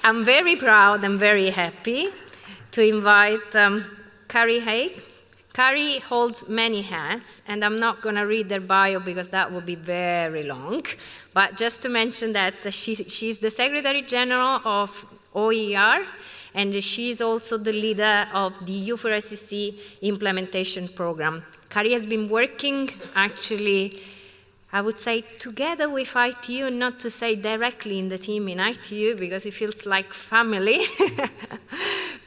I'm very proud and very happy to invite Kari Eik. Kari holds many hats, and I'm not going to read their bio because that would be very long. But just to mention that she's the Secretary General of OiER, and she's also the leader of the U4SEC implementation program. Kari has been working, actually, I would say, together with ITU, not to say directly in the team in ITU, because it feels like family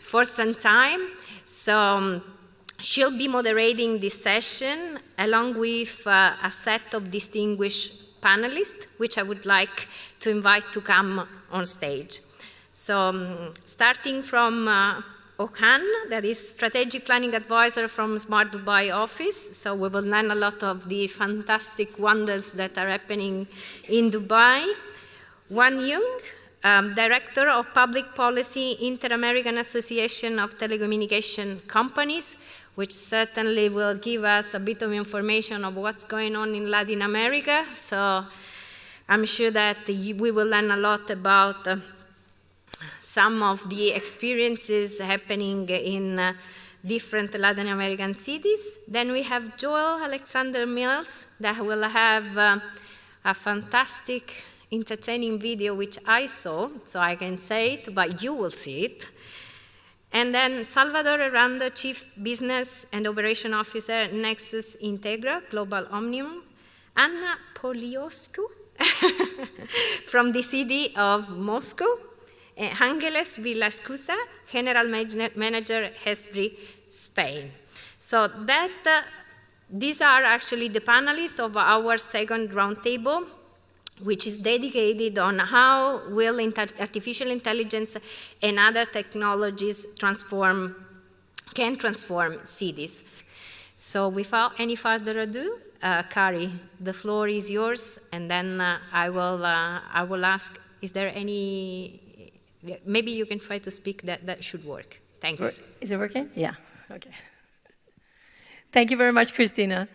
for some time. So she'll be moderating this session along with a set of distinguished panelists, which I would like to invite to come on stage. So starting from Okan, that is Strategic Planning Advisor from Smart Dubai office. So we will learn a lot of the fantastic wonders that are happening in Dubai. Wan Yung, Director of Public Policy, Inter-American Association of Telecommunication Companies, which certainly will give us a bit of information of what's going on in Latin America. So I'm sure that we will learn a lot about some of the experiences happening in different Latin American cities. Then we have Joel Alexander Mills that will have a fantastic, entertaining video, which I saw, so I can say it, but you will see it. And then Salvador Herrando, Chief Business and Operation Officer, Nexus Integra, Global Omnium. Anna Polioscu from the city of Moscow. Angeles Villascusa, General Manager, Hesbri, Spain. So these are actually the panelists of our second roundtable, which is dedicated on how will artificial intelligence and other technologies can transform cities. So without any further ado, Kari, the floor is yours, and then I will ask, is there any, maybe you can try to speak, that should work. Thanks. Is it working? Yeah, okay. Thank you very much, Christina.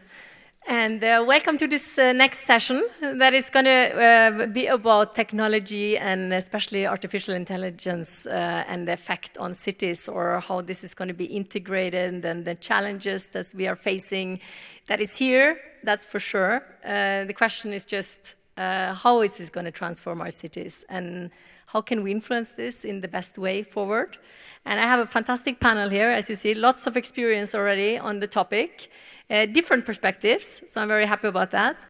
And welcome to this next session that is going to be about technology and especially artificial intelligence and the effect on cities, or how this is going to be integrated, and the challenges that we are facing. That is here, that's for sure. The question is just how is this going to transform our cities, and how can we influence this in the best way forward? And I have a fantastic panel here, as you see, lots of experience already on the topic. Different perspectives, so I'm very happy about that.